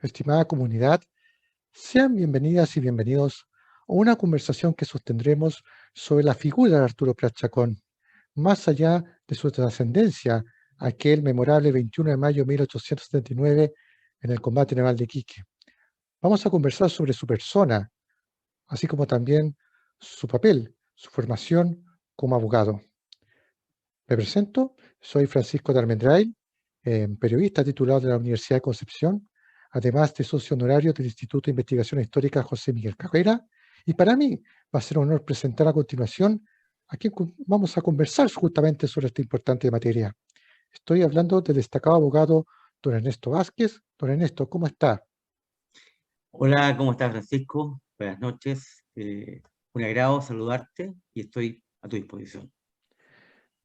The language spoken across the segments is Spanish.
Estimada comunidad, sean bienvenidas y bienvenidos a una conversación que sostendremos sobre la figura de Arturo Prat Chacón, más allá de su trascendencia, aquel memorable 21 de mayo de 1879 en el combate naval de Iquique. Vamos a conversar sobre su persona, así como también su papel, su formación como abogado. Me presento, soy Francisco de Almendrail, periodista titulado de la Universidad de Concepción, además de socio honorario del Instituto de Investigación Histórica José Miguel Carrera, y para mí va a ser un honor presentar a continuación a quien vamos a conversar justamente sobre esta importante materia. Estoy hablando del destacado abogado don Ernesto Vázquez. Don Ernesto, ¿cómo está? Hola, ¿cómo estás, Francisco? Buenas noches. Un agrado saludarte y estoy a tu disposición.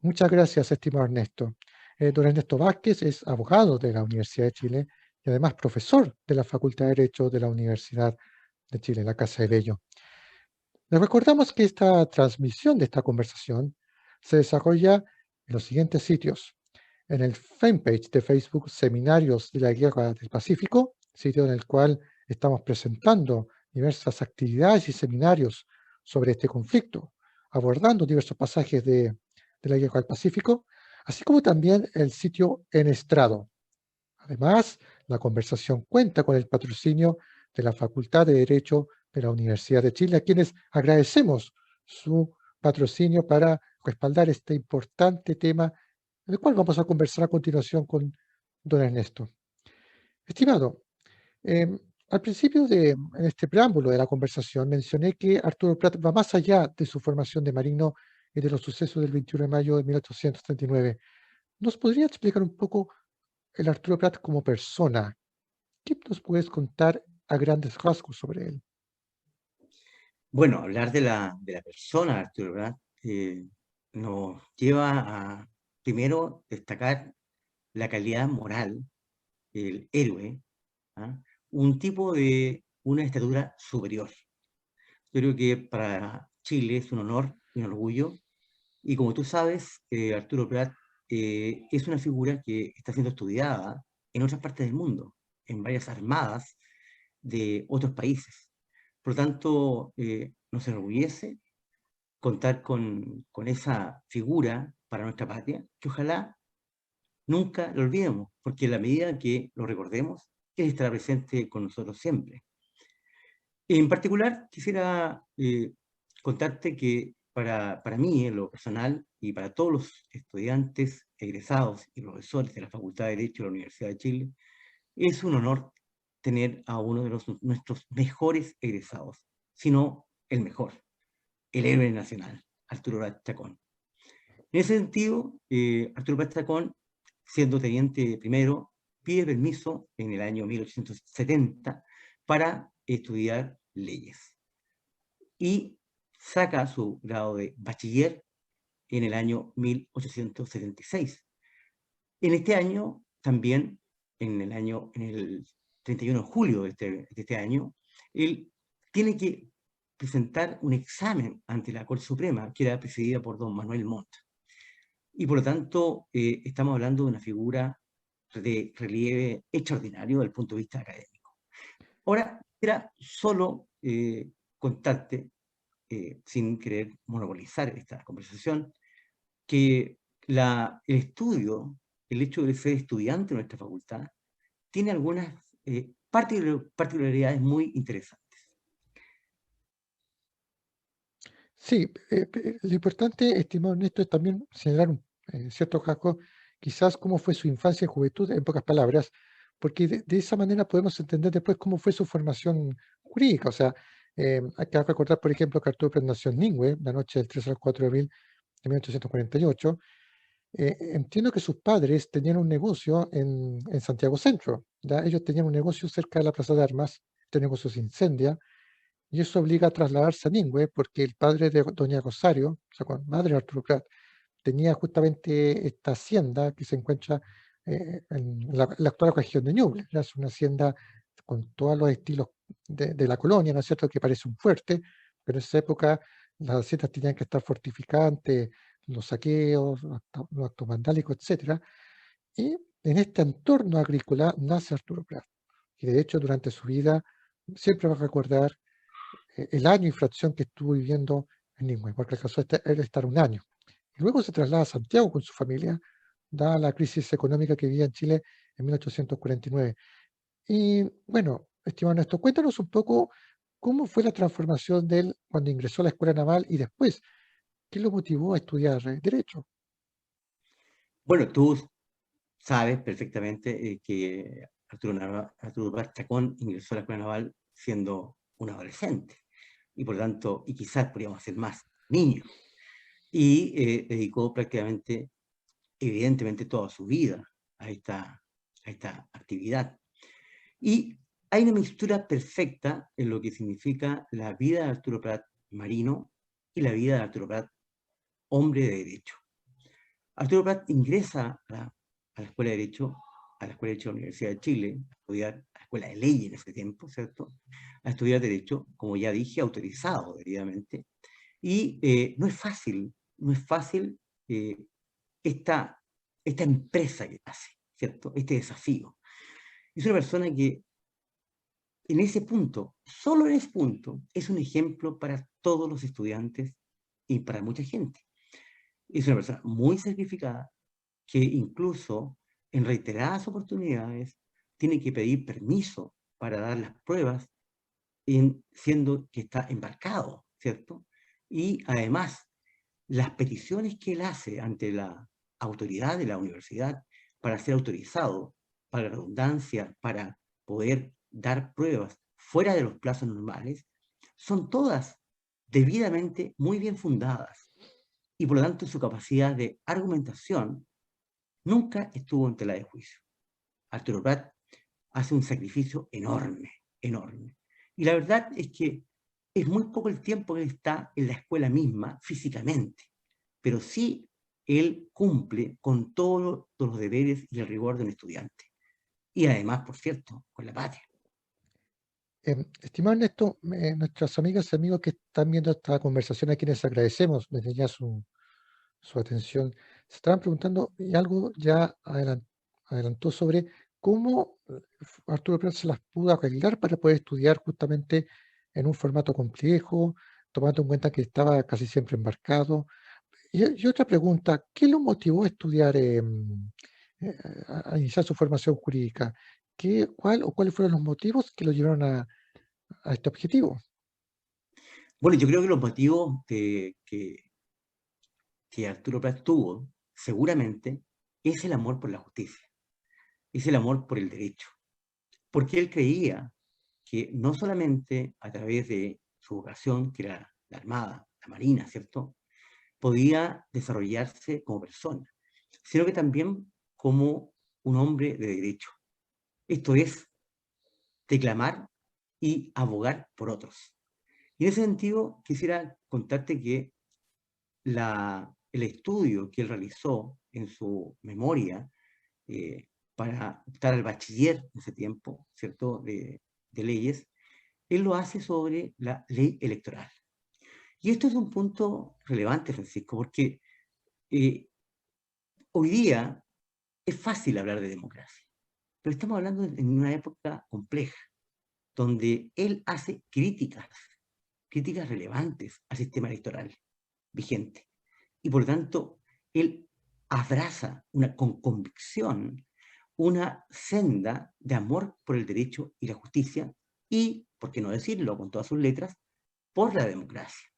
Muchas gracias, estimado Ernesto. Don Ernesto Vázquez es abogado de la Universidad de Chile y además profesor de la Facultad de Derecho de la Universidad de Chile, la Casa de Bello. Les recordamos que esta transmisión de esta conversación se desarrolla en los siguientes sitios. En el fanpage de Facebook Seminarios de la Guerra del Pacífico, sitio en el cual estamos presentando diversas actividades y seminarios sobre este conflicto, abordando diversos pasajes de la Guerra del Pacífico, así como también el sitio En Estrado. Además, la conversación cuenta con el patrocinio de la Facultad de Derecho de la Universidad de Chile, a quienes agradecemos su patrocinio para respaldar este importante tema, del cual vamos a conversar a continuación con don Ernesto. Estimado, al principio en este preámbulo de la conversación, mencioné que Arturo Prat va más allá de su formación de marino y de los sucesos del 21 de mayo de 1839. ¿Nos podría explicar un poco el Arturo Prat como persona? ¿Qué nos puedes contar a grandes rasgos sobre él? Bueno, hablar de la persona, Arturo Prat, nos lleva a, primero, destacar la calidad moral, el héroe, ¿ah? Un tipo de una estatura superior. Yo creo que para Chile es un honor y un orgullo. Y como tú sabes, Arturo Prat es una figura que está siendo estudiada en otras partes del mundo, en varias armadas de otros países. Por lo tanto, nos enorgullece contar con esa figura para nuestra patria, que ojalá nunca lo olvidemos, porque en la medida que lo recordemos, él estará presente con nosotros siempre. En particular, quisiera contarte que para mí, en lo personal, y para todos los estudiantes, egresados y profesores de la Facultad de Derecho de la Universidad de Chile, es un honor tener a uno de nuestros mejores egresados, si no el mejor, el héroe nacional, Arturo Prat Chacón. En ese sentido, Arturo Prat Chacón, siendo teniente primero, pide permiso en el año 1870 para estudiar leyes y saca su grado de bachiller en el año 1876. En este año, también, en el 31 de julio de este año, él tiene que presentar un examen ante la Corte Suprema, que era presidida por don Manuel Montt. Y por lo tanto, estamos hablando de una figura de relieve extraordinario desde el punto de vista académico. Ahora, quisiera solo contarte, sin querer monopolizar esta conversación, que el estudio, el hecho de ser estudiante de nuestra facultad, tiene algunas particularidades muy interesantes. Sí, lo importante, estimado Ernesto, es también señalar ciertos rasgos, quizás cómo fue su infancia y juventud, en pocas palabras, porque de esa manera podemos entender después cómo fue su formación jurídica. O sea, hay que recordar, por ejemplo, que Arturo Prat nació en Ningüe, la noche del 3 al 4 de abril de 1848. Entiendo que sus padres tenían un negocio en Santiago Centro, ¿ya? Ellos tenían un negocio cerca de la Plaza de Armas, este negocio se incendia, y eso obliga a trasladarse a Ningüe, porque el padre de doña Rosario, o sea, madre de Arturo Prat, tenía justamente esta hacienda que se encuentra en la actual región de Ñuble. Ya es una hacienda con todos los estilos de la colonia, ¿no es cierto?, que parece un fuerte, pero en esa época las haciendas tenían que estar fortificadas ante los saqueos, los actos vandálicos, etcétera. Y en este entorno agrícola nace Arturo Prat. y de hecho durante su vida siempre va a recordar el año y fracción que estuvo viviendo en Ningüe, porque alcanzó a él estar un año. Y luego se traslada a Santiago con su familia, dada la crisis económica que vivía en Chile en 1849. Y bueno, estimado Ernesto, cuéntanos un poco cómo fue la transformación de él cuando ingresó a la Escuela Naval y después, ¿qué lo motivó a estudiar Derecho? Bueno, tú sabes perfectamente que Arturo Prat Chacón ingresó a la Escuela Naval siendo un adolescente y por lo tanto, y quizás podríamos ser más, niño, y dedicó prácticamente, evidentemente, toda su vida a esta actividad. Y hay una mixtura perfecta en lo que significa la vida de Arturo Prat marino y la vida de Arturo Prat hombre de derecho. Arturo Prat ingresa a la Escuela de Derecho, a la Escuela de Derecho de la Universidad de Chile, a estudiar a la Escuela de Ley en ese tiempo, ¿cierto? A estudiar Derecho, como ya dije, autorizado debidamente. Y no es fácil, no es fácil eh, esta, esta empresa que hace, ¿cierto? Este desafío. Es una persona que en ese punto, solo en ese punto, es un ejemplo para todos los estudiantes y para mucha gente. Es una persona muy sacrificada que incluso en reiteradas oportunidades tiene que pedir permiso para dar las pruebas, siendo que está embarcado, ¿cierto? Y además, las peticiones que él hace ante la autoridad de la universidad para ser autorizado, para la redundancia, para poder dar pruebas fuera de los plazos normales, son todas debidamente muy bien fundadas. Y por lo tanto su capacidad de argumentación nunca estuvo en tela de juicio. Arturo Prat hace un sacrificio enorme, enorme. Y la verdad es que es muy poco el tiempo que él está en la escuela misma físicamente, pero sí él cumple con todos los deberes y el rigor de un estudiante. Y además, por cierto, con la patria. Estimado Ernesto, nuestras amigas y amigos que están viendo esta conversación, a quienes agradecemos desde ya su atención, se estaban preguntando, y algo ya adelantó sobre cómo Arturo Prat se las pudo arreglar para poder estudiar justamente en un formato complejo, tomando en cuenta que estaba casi siempre embarcado. Y otra pregunta, ¿qué lo motivó a estudiar, a iniciar su formación jurídica? ¿Cuáles fueron los motivos que lo llevaron a este objetivo? Bueno, yo creo que los motivos que Arturo Prat tuvo, seguramente, es el amor por la justicia, es el amor por el derecho, porque él creía que no solamente a través de su vocación, que era la Armada, la Marina, ¿cierto?, podía desarrollarse como persona, sino que también como un hombre de derecho. Esto es, declamar y abogar por otros. Y en ese sentido, quisiera contarte que el estudio que él realizó en su memoria para optar al bachiller en ese tiempo, ¿cierto?, de leyes, él lo hace sobre la ley electoral. Y esto es un punto relevante, Francisco, porque eh, hoy día es fácil hablar de democracia, pero estamos hablando en una época compleja, donde él hace críticas relevantes al sistema electoral vigente. Y por lo tanto, él abraza con convicción una senda de amor por el derecho y la justicia y, por qué no decirlo con todas sus letras, por la democracia,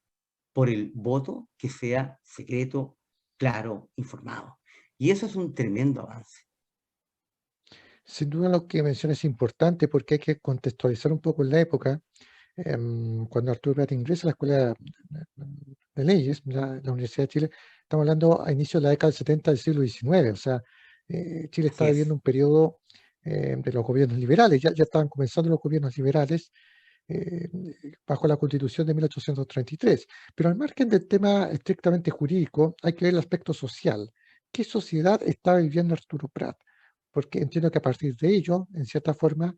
por el voto que sea secreto, claro, informado. Y eso es un tremendo avance. Sin duda lo que menciona es importante porque hay que contextualizar un poco en la época. Cuando Arturo Prat ingresa a la Escuela de Leyes, la Universidad de Chile, estamos hablando a inicios de la década del 70 del siglo XIX, o sea, Chile Así estaba es. viviendo un periodo de los gobiernos liberales, ya estaban comenzando los gobiernos liberales eh, bajo la Constitución de 1833. Pero al margen del tema estrictamente jurídico, hay que ver el aspecto social. ¿Qué sociedad estaba viviendo Arturo Prat? Porque entiendo que a partir de ello, en cierta forma,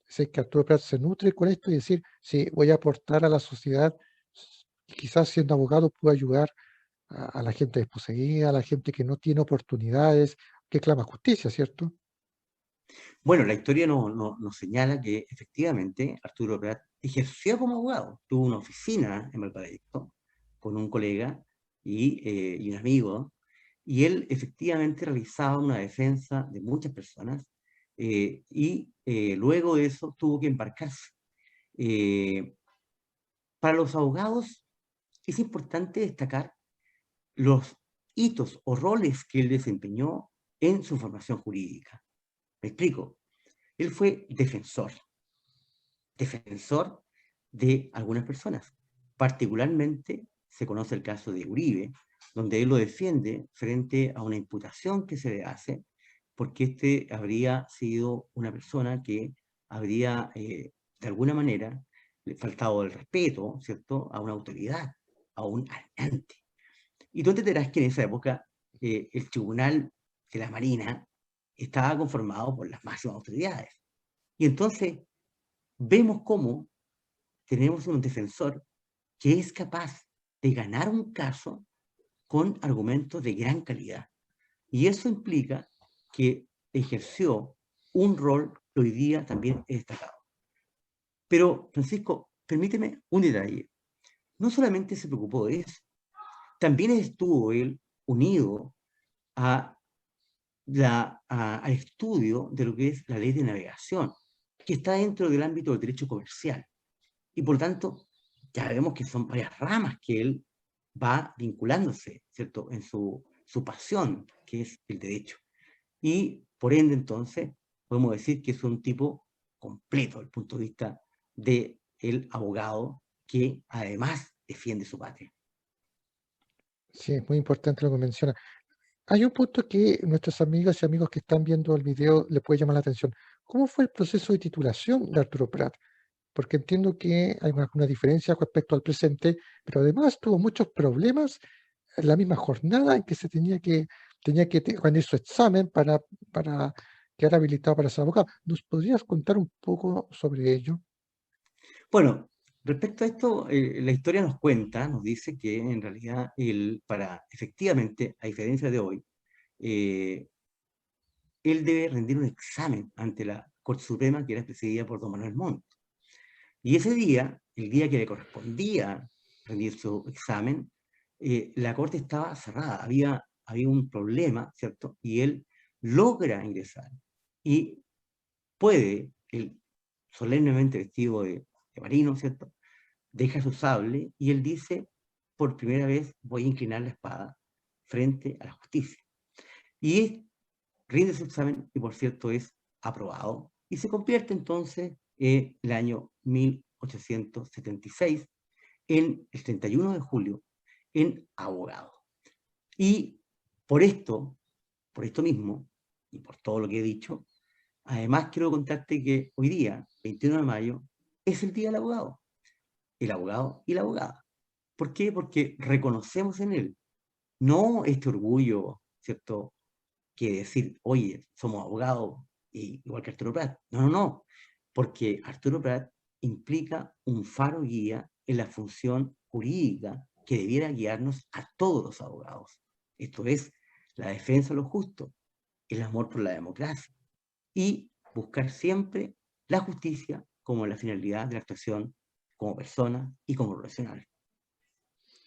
sé que Arturo Prat se nutre con esto y decir, sí, voy a aportar a la sociedad, quizás siendo abogado puedo ayudar a la gente desposeída, a la gente que no tiene oportunidades, que clama justicia, ¿cierto? Bueno, la historia nos señala que efectivamente Arturo Prat ejerció como abogado. Tuvo una oficina en Valparaíso con un colega y un amigo, y él efectivamente realizaba una defensa de muchas personas luego de eso tuvo que embarcarse. Eh, para los abogados es importante destacar los hitos o roles que él desempeñó en su formación jurídica. Me explico. Él fue defensor de algunas personas. Particularmente se conoce el caso de Uribe, donde él lo defiende frente a una imputación que se le hace, porque este habría sido una persona que habría, de alguna manera, faltado el respeto, ¿cierto?, a una autoridad, a un almirante. Y tú entenderás que en esa época el Tribunal de la Marina estaba conformado por las máximas autoridades. Y entonces vemos cómo tenemos un defensor que es capaz de ganar un caso con argumentos de gran calidad. Y eso implica que ejerció un rol que hoy día también es destacado. Pero, Francisco, permíteme un detalle. No solamente se preocupó de eso, también estuvo él unido a al estudio de lo que es la ley de navegación, que está dentro del ámbito del derecho comercial. Y por lo tanto, ya vemos que son varias ramas que él va vinculándose, ¿cierto?, en su pasión, que es el derecho. Y por ende, entonces, podemos decir que es un tipo completo desde el punto de vista del abogado que además defiende su patria. Sí, es muy importante lo que menciona. Hay un punto que nuestras amigas y amigos que están viendo el video le puede llamar la atención. ¿Cómo fue el proceso de titulación de Arturo Prat? Porque entiendo que hay alguna diferencia respecto al presente, pero además tuvo muchos problemas en la misma jornada en que tenía que rendir su examen para quedar habilitado para ser abogado. ¿Nos podrías contar un poco sobre ello? Bueno, respecto a esto, la historia nos cuenta, nos dice que en realidad efectivamente, a diferencia de hoy, eh, él debe rendir un examen ante la Corte Suprema que era presidida por don Manuel Montt. Y ese día, el día que le correspondía rendir su examen, la Corte estaba cerrada, había un problema, ¿cierto? Y él logra ingresar y puede, él solemnemente vestido de marino, ¿cierto?, deja su sable y él dice, por primera vez voy a inclinar la espada frente a la justicia. Y rinde su examen y por cierto es aprobado y se convierte entonces en el año 1876, en el 31 de julio, en abogado. Y por esto mismo, y por todo lo que he dicho, además quiero contarte que hoy día, 21 de mayo, es el Día del Abogado, el abogado y la abogada. ¿Por qué? Porque reconocemos en él, no este orgullo, ¿cierto?, que decir, oye, somos abogados, igual que Arturo Prat. No, no, no, porque Arturo Prat implica un faro guía en la función jurídica que debiera guiarnos a todos los abogados. Esto es la defensa de lo justo, el amor por la democracia y buscar siempre la justicia como la finalidad de la actuación como persona y como profesional.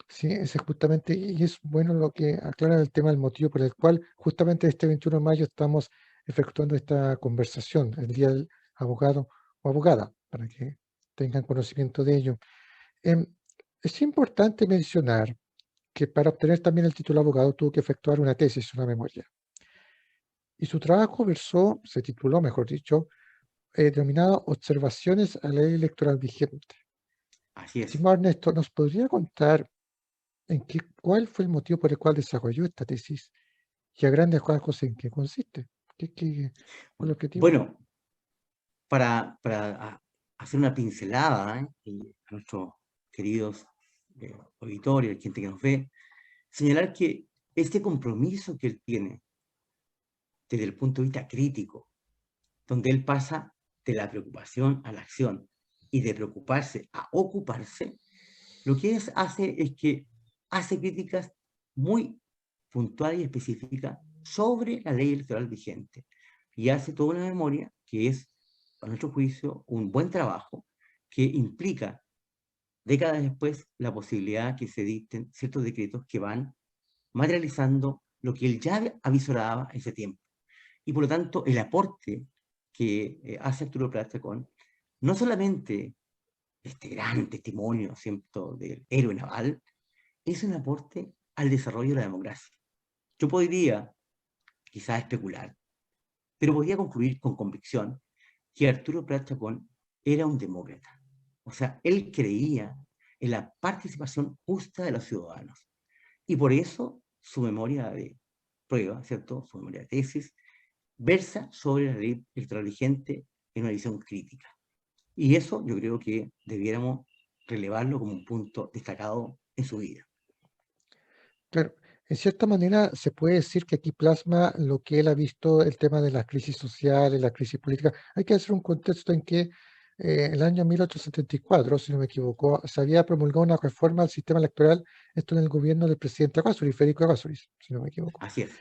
Sí, ese justamente, y es bueno lo que aclara el tema del motivo por el cual justamente este 21 de mayo estamos efectuando esta conversación, el Día del Abogado o Abogada, para que tengan conocimiento de ello. Em, es importante mencionar que para obtener también el título de abogado tuvo que efectuar una tesis, una memoria. Y su trabajo se tituló, mejor dicho, denominado Observaciones a la ley electoral vigente. Así es. Estimado Ernesto, ¿nos podría contar cuál fue el motivo por el cual desarrolló esta tesis y a grandes rasgos en qué consiste? ¿Cuál es el objetivo? Bueno, hacer una pincelada a nuestros queridos auditores, gente que nos ve, señalar que este compromiso que él tiene desde el punto de vista crítico, donde él pasa de la preocupación a la acción y de preocuparse a ocuparse, lo que hace es que hace críticas muy puntuales y específicas sobre la ley electoral vigente. y hace toda una memoria que es, a nuestro juicio, un buen trabajo que implica décadas después la posibilidad que se dicten ciertos decretos que van materializando lo que él ya avisoraba en ese tiempo. Y por lo tanto, el aporte que hace Arturo Prat Chacón, no solamente este gran testimonio, ¿cierto?, del héroe naval, es un aporte al desarrollo de la democracia. Yo podría, quizás especular, pero podría concluir con convicción que Arturo Prat Chacón era un demócrata. O sea, él creía en la participación justa de los ciudadanos. Y por eso su memoria de prueba, ¿cierto?, su memoria de tesis, versa sobre la ley electoral vigente en una visión crítica. Y eso yo creo que debiéramos relevarlo como un punto destacado en su vida. Claro, en cierta manera se puede decir que aquí plasma lo que él ha visto, el tema de las crisis sociales, la crisis política. Hay que hacer un contexto en que el año 1874, si no me equivoco, se había promulgado una reforma al sistema electoral, esto en el gobierno del presidente Errázuriz, Federico Errázuriz, si no me equivoco. Así es.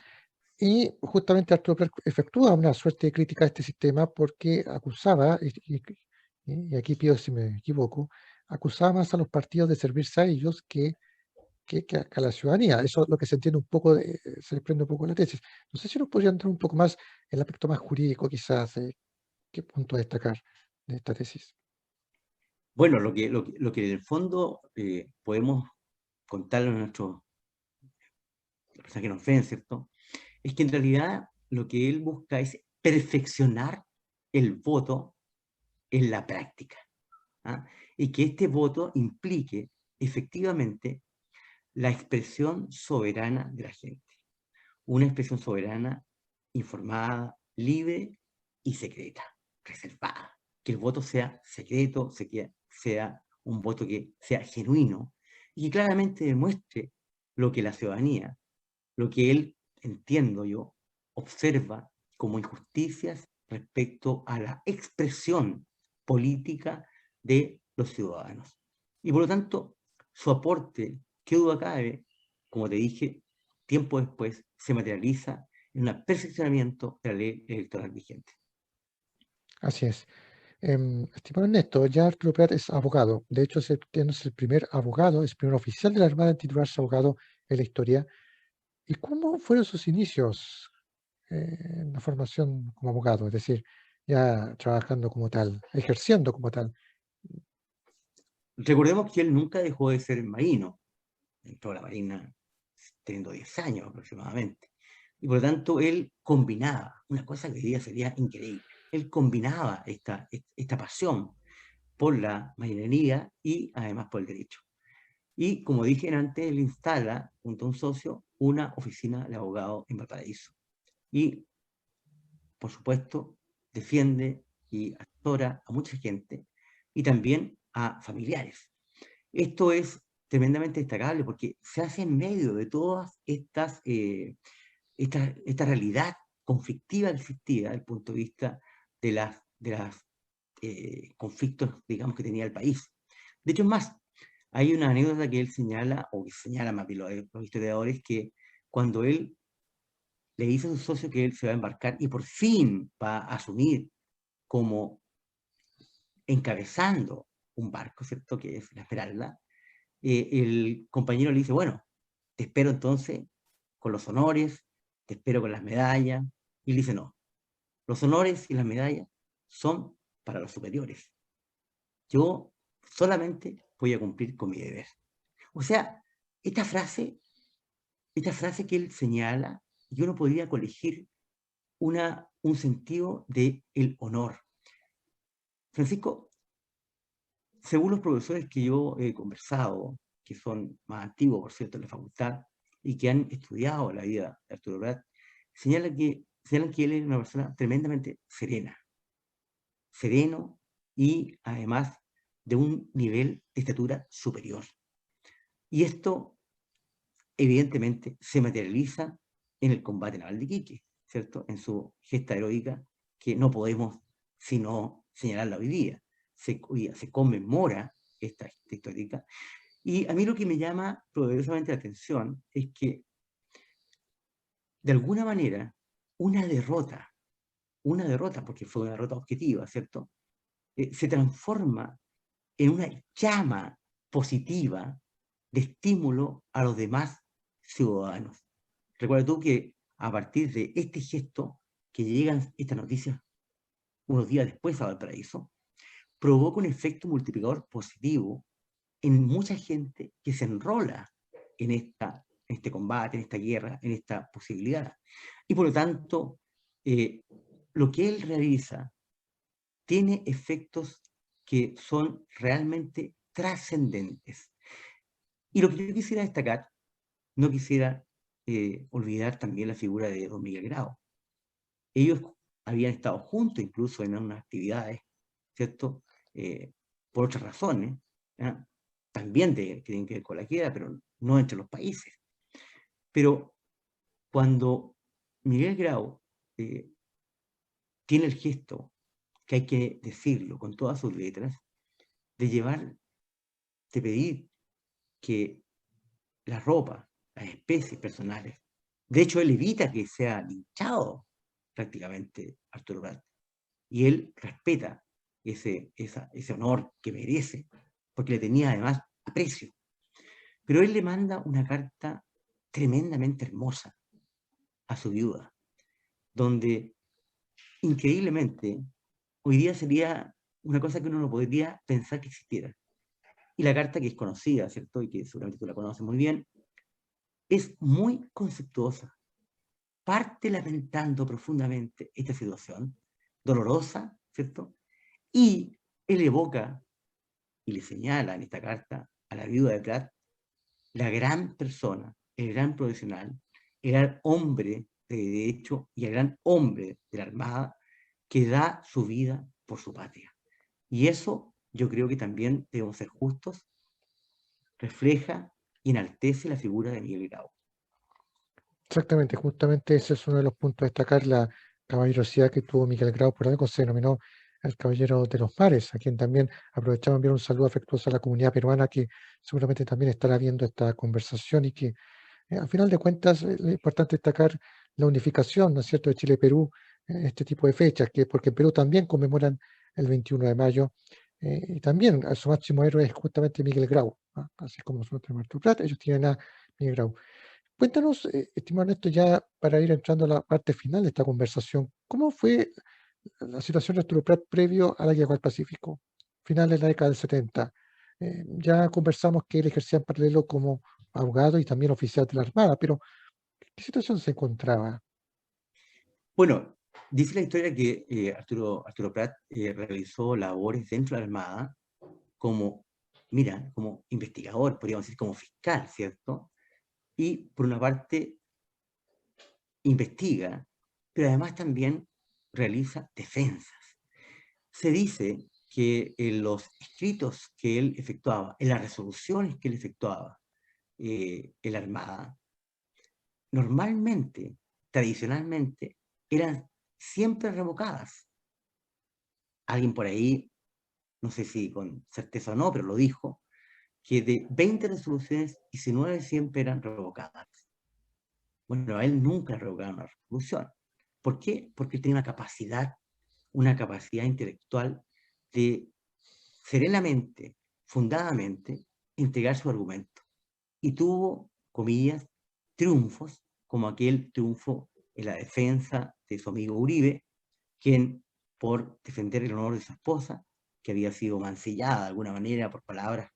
Y justamente Arturo Prat efectúa una suerte de crítica a este sistema porque acusaba, y aquí pido si me equivoco, acusaba más a los partidos de servirse a ellos que a la ciudadanía. Eso es lo que se entiende un poco, se desprende un poco de la tesis. No sé si nos podría entrar un poco más en el aspecto más jurídico, quizás, qué punto destacar de esta tesis. Bueno, lo que en el fondo podemos contarle a nuestros, las personas que nos ven, ¿cierto?, es que en realidad lo que él busca es perfeccionar el voto en la práctica, ¿ah? Y que este voto implique efectivamente la expresión soberana de la gente, una expresión soberana informada, libre y secreta, reservada. Que el voto sea secreto, sea un voto que sea genuino y que claramente demuestre lo que la ciudadanía, lo que él, entiendo yo, observa como injusticias respecto a la expresión política de los ciudadanos. Y por lo tanto, su aporte, qué duda cabe, como te dije, tiempo después se materializa en un perfeccionamiento de la ley electoral vigente. Así es. Estimado Ernesto, ya Arturo Prat es abogado. De hecho, es el primer abogado, es el primer oficial de la Armada en titularse abogado en la historia. ¿Y cómo fueron sus inicios en la formación como abogado? Es decir, ya trabajando como tal, ejerciendo como tal. Recordemos que él nunca dejó de ser marino, entró a la Marina teniendo 10 años aproximadamente. Y por lo tanto, él combinaba, una cosa que hoy día sería increíble, él combinaba esta pasión por la marinería y además por el derecho. Y como dije antes, él instala, junto a un socio, una oficina de abogado en Valparaíso. Y, por supuesto, defiende y asesora a mucha gente y también a familiares. Esto es tremendamente destacable porque se hace en medio de todas esta realidad conflictiva que existía desde el punto de vista de las conflictos, digamos, que tenía el país. De hecho, es más, hay una anécdota que él señala, o que señala más bien los historiadores, que cuando él le dice a su socio que él se va a embarcar y por fin va a asumir como encabezando un barco, ¿cierto?, que es la Esmeralda, el compañero le dice, bueno, te espero entonces con los honores, te espero con las medallas, y él dice, no, los honores y las medallas son para los superiores. Yo solamente voy a cumplir con mi deber. O sea, esta frase, esta frase que él señala, yo no podría colegir un sentido de el honor. Francisco, según los profesores que yo he conversado, que son más antiguos, por cierto, en la facultad, y que han estudiado la vida de Arturo Prat, señalan que él es una persona tremendamente serena, sereno y además de un nivel de estatura superior. Y esto, evidentemente, se materializa en el combate naval de Iquique, ¿cierto? En su gesta heroica, que no podemos sino señalarla hoy día. Hoy día se conmemora esta gesta histórica. Y a mí lo que me llama poderosamente la atención es que, de alguna manera, una derrota una derrota, porque fue una derrota objetiva, ¿cierto? Se transforma en una llama positiva de estímulo a los demás ciudadanos. Recuerda tú que a partir de este gesto, que llegan estas noticias unos días después a Valparaíso, provoca un efecto multiplicador positivo en mucha gente que se enrola en este combate, en esta guerra, en esta posibilidad. Y por lo tanto, eh, lo que él realiza tiene efectos que son realmente trascendentes. Y lo que yo quisiera destacar, no quisiera olvidar también la figura de don Miguel Grau. Ellos habían estado juntos incluso en unas actividades, ¿cierto? Por otras razones, ¿ya? También que tienen que ver con la guerra, pero no entre los países. Pero cuando Miguel Grau tiene el gesto, que hay que decirlo con todas sus letras, de llevar, de pedir que la ropa, las especies personales, de hecho él evita que sea linchado prácticamente Arturo Prat, y él respeta ese honor que merece, porque le tenía además aprecio. Pero él le manda una carta tremendamente hermosa a su viuda, donde increíblemente hoy día sería una cosa que uno no podría pensar que existiera. Y la carta, que es conocida, ¿cierto? Y que seguramente tú la conoces muy bien, es muy conceptuosa. Parte lamentando profundamente esta situación, dolorosa, ¿cierto? Y él evoca y le señala en esta carta a la viuda de Prat la gran persona, el gran profesional, el gran hombre de derecho y el gran hombre de la Armada que da su vida por su patria. Y eso yo creo que también debemos ser justos, refleja y enaltece la figura de Miguel Grau. Exactamente, justamente ese es uno de los puntos a destacar, la caballerosidad que tuvo Miguel Grau, por algo se denominó el Caballero de los Mares, a quien también aprovechamos enviar un saludo afectuoso a la comunidad peruana que seguramente también estará viendo esta conversación y que al final de cuentas es importante destacar la unificación, ¿no es cierto?, de Chile y Perú en este tipo de fechas, que porque en Perú también conmemoran el 21 de mayo y también a su máximo héroe es justamente Miguel Grau, ¿ah? Así como nosotros tenemos Arturo Prat, ellos tienen a Miguel Grau. Cuéntanos, estimado Ernesto, ya para ir entrando a la parte final de esta conversación, ¿cómo fue la situación de Arturo Prat previo a la Guerra del Pacífico, finales de la década del 70? Ya conversamos que él ejercía en paralelo como abogado y también oficial de la Armada, pero ¿qué situación se encontraba? Bueno, dice la historia que Arturo Prat realizó labores dentro de la Armada como, mira, como investigador, podríamos decir, como fiscal, ¿cierto? Y por una parte investiga, pero además también realiza defensas. Se dice que en los escritos que él efectuaba, en las resoluciones que él efectuaba en la Armada, normalmente, tradicionalmente, eran siempre revocadas. Alguien por ahí, no sé si con certeza o no, pero lo dijo, que de 20 resoluciones, 19 siempre eran revocadas. Bueno, a él nunca le revocaron una resolución. ¿Por qué? Porque él tenía una capacidad intelectual de serenamente, fundadamente, entregar su argumento. Y tuvo, comillas, triunfos, como aquel triunfo en la defensa de su amigo Uribe, quien, por defender el honor de su esposa, que había sido mancillada de alguna manera por palabras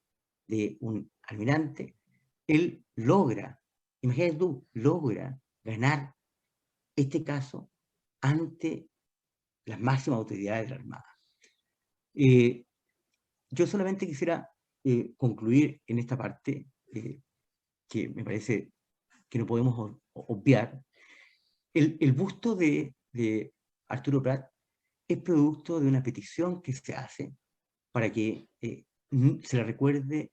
de un almirante, él logra, imagínate tú, logra ganar este caso ante las máximas autoridades de la Armada. Eh, yo solamente quisiera concluir en esta parte, que me parece que no podemos obviar. El busto de Arturo Prat es producto de una petición que se hace para que se le recuerde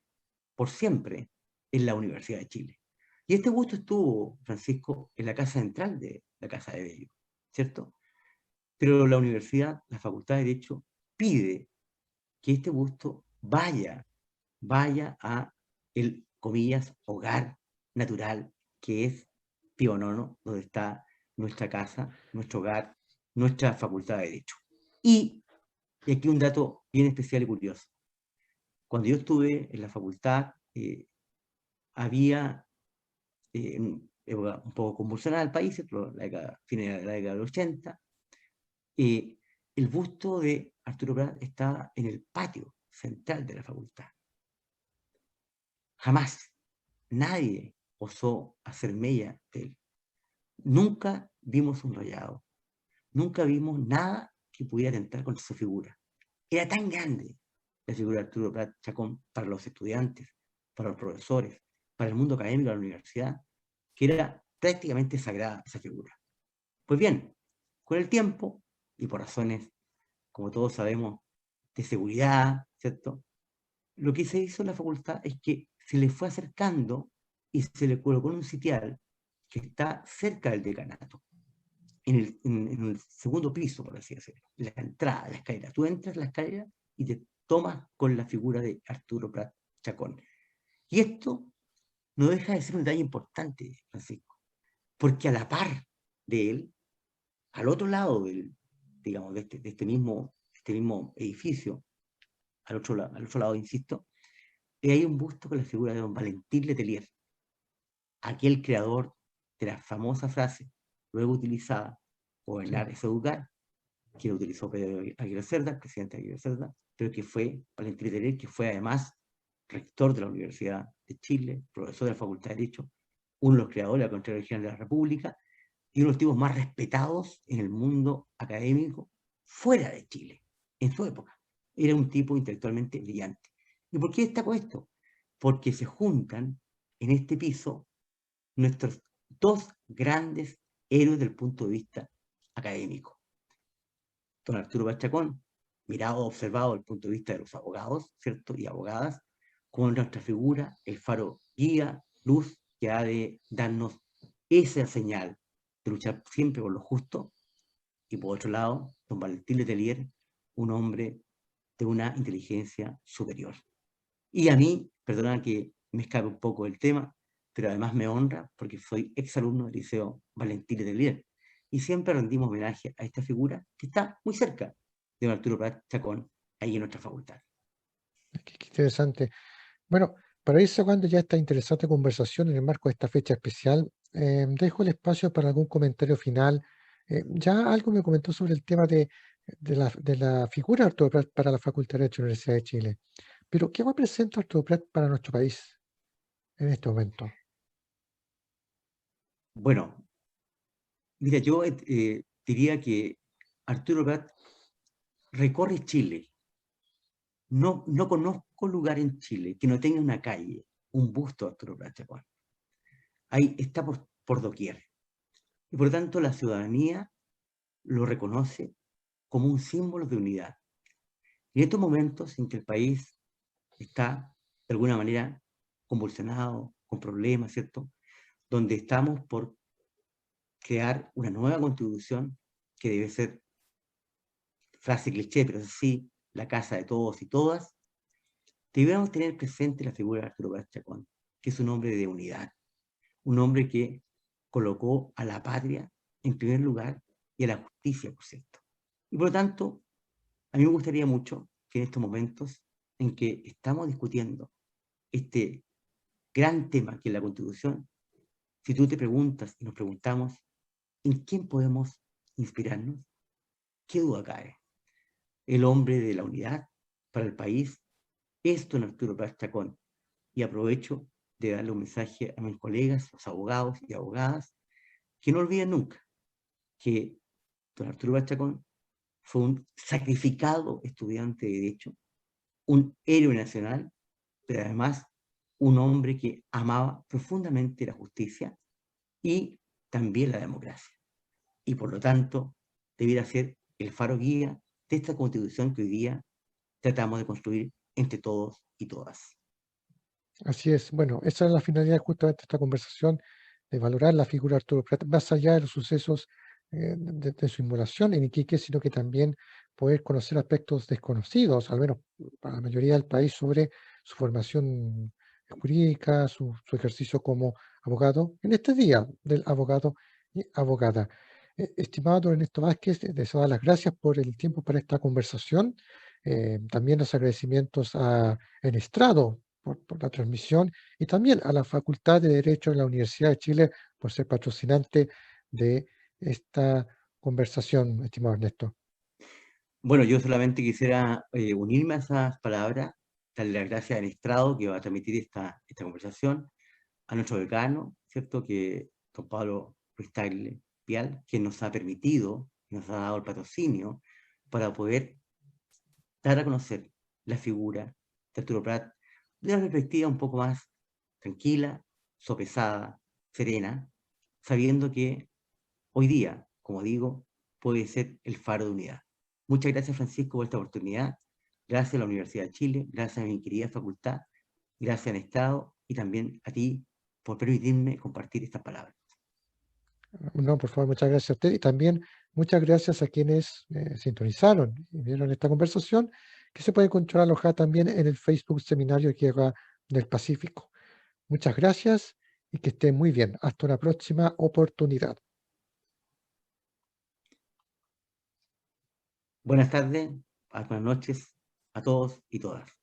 por siempre en la Universidad de Chile. Y este busto estuvo, Francisco, en la casa central de la Casa de Bello, ¿cierto? Pero la universidad, la Facultad de Derecho, pide que este busto vaya a el, comillas, hogar natural que es Pío IX, donde está nuestra casa, nuestro hogar, nuestra facultad de Derecho. Y aquí un dato bien especial y curioso. Cuando yo estuve en la facultad, había en época un poco convulsionada el país, fines de la década del 80, el busto de Arturo Prat está en el patio central de la facultad. Jamás nadie osó hacer mella de él. Nunca vimos un rayado, nunca vimos nada que pudiera atentar contra su figura. Era tan grande la figura de Arturo Prat Chacón para los estudiantes, para los profesores, para el mundo académico de la universidad, que era prácticamente sagrada esa figura. Pues bien, con el tiempo, y por razones, como todos sabemos, de seguridad, ¿cierto? Lo que se hizo en la facultad es que se le fue acercando y se le colocó en un sitial que está cerca del decanato, en el segundo piso, por así decirlo, la entrada, la escalera. Tú entras la escalera y te tomas con la figura de Arturo Prat Chacón. Y esto no deja de ser un detalle importante, Francisco, porque a la par de él, al otro lado del, digamos, de este mismo edificio, al otro lado, insisto, hay un busto con la figura de don Valentín Letelier, aquel creador de la famosa frase, luego utilizada, Sí, gobernar es educar, que lo utilizó Pedro Aguirre Cerda, el presidente Aguirre Cerda, pero que fue Valentín Letelier, que fue además rector de la Universidad de Chile, profesor de la Facultad de Derecho, uno de los creadores de la Contraloría General de la República, y uno de los tipos más respetados en el mundo académico fuera de Chile, en su época. Era un tipo intelectualmente brillante. ¿Y por qué destaco esto? Porque se juntan en este piso nuestros dos grandes héroes del punto de vista académico. Don Arturo Pachacón, mirado, observado desde el punto de vista de los abogados, ¿cierto? Y abogadas, con nuestra figura, el faro guía, luz, que ha de darnos esa señal de luchar siempre por lo justo. Y por otro lado, don Valentín Letelier, un hombre de una inteligencia superior. Y a mí, perdona que me escape un poco del tema, pero además me honra porque soy exalumno del Liceo Valentín Letelier. Y siempre rendimos homenaje a esta figura que está muy cerca de don Arturo Prat Chacón, ahí en nuestra facultad. qué interesante. Bueno, para ir cerrando ya esta interesante conversación en el marco de esta fecha especial, dejo el espacio para algún comentario final. Ya algo me comentó sobre el tema de la figura de Arturo Prat para la Facultad de Derecho de la Universidad de Chile. Pero, ¿qué representa Arturo Prat para nuestro país en este momento? Bueno, mira, yo diría que Arturo Prat recorre Chile. No conozco lugar en Chile que no tenga una calle, un busto de Arturo Prat Chacón. Ahí está por doquier. Y por lo tanto la ciudadanía lo reconoce como un símbolo de unidad. Y en estos momentos en que el país está de alguna manera convulsionado, con problemas, ¿cierto? Donde estamos por crear una nueva constitución que debe ser, frase cliché, pero es así, la casa de todos y todas, debiéramos tener presente la figura de Arturo Prat Chacón, que es un hombre de unidad, un hombre que colocó a la patria en primer lugar y a la justicia, por cierto. Y por lo tanto, a mí me gustaría mucho que en estos momentos en que estamos discutiendo este gran tema que es la Constitución, si tú te preguntas y nos preguntamos, ¿en quién podemos inspirarnos? ¿Qué duda cabe? El hombre de la unidad para el país es don Arturo Prat Chacón. Y aprovecho de darle un mensaje a mis colegas, los abogados y abogadas, que no olviden nunca que don Arturo Prat Chacón fue un sacrificado estudiante de Derecho, un héroe nacional, pero además un hombre que amaba profundamente la justicia y también la democracia. Y por lo tanto, debiera ser el faro guía de esta constitución que hoy día tratamos de construir entre todos y todas. Así es. Bueno, esa es la finalidad justamente de esta conversación, de valorar la figura de Arturo Prat, más allá de los sucesos de su inmolación en Iquique, sino que también poder conocer aspectos desconocidos, al menos para la mayoría del país, sobre su formación jurídica, su ejercicio como abogado, en este día del abogado y abogada. Estimado don Ernesto Vázquez, deseo dar las gracias por el tiempo para esta conversación. También los agradecimientos a El Estrado por la transmisión y también a la Facultad de Derecho de la Universidad de Chile por ser patrocinante de esta conversación, estimado Ernesto. Bueno, yo solamente quisiera unirme a esas palabras, darle las gracias al estrado que va a transmitir esta conversación, a nuestro decano, ¿cierto? Que don Pablo Ruiz Tagle Vial, que nos ha permitido, nos ha dado el patrocinio para poder dar a conocer la figura de Arturo Prat de una perspectiva un poco más tranquila, sopesada, serena, sabiendo que hoy día, como digo, puede ser el faro de unidad. Muchas gracias, Francisco, por esta oportunidad. Gracias a la Universidad de Chile, gracias a mi querida facultad, gracias al Estado y también a ti por permitirme compartir estas palabras. No, por favor, muchas gracias a usted y también muchas gracias a quienes sintonizaron y vieron esta conversación, que se puede encontrar alojada también en el Facebook Seminario Guerra del Pacífico. Muchas gracias y que esté muy bien. Hasta una próxima oportunidad. Buenas tardes, buenas noches a todos y todas.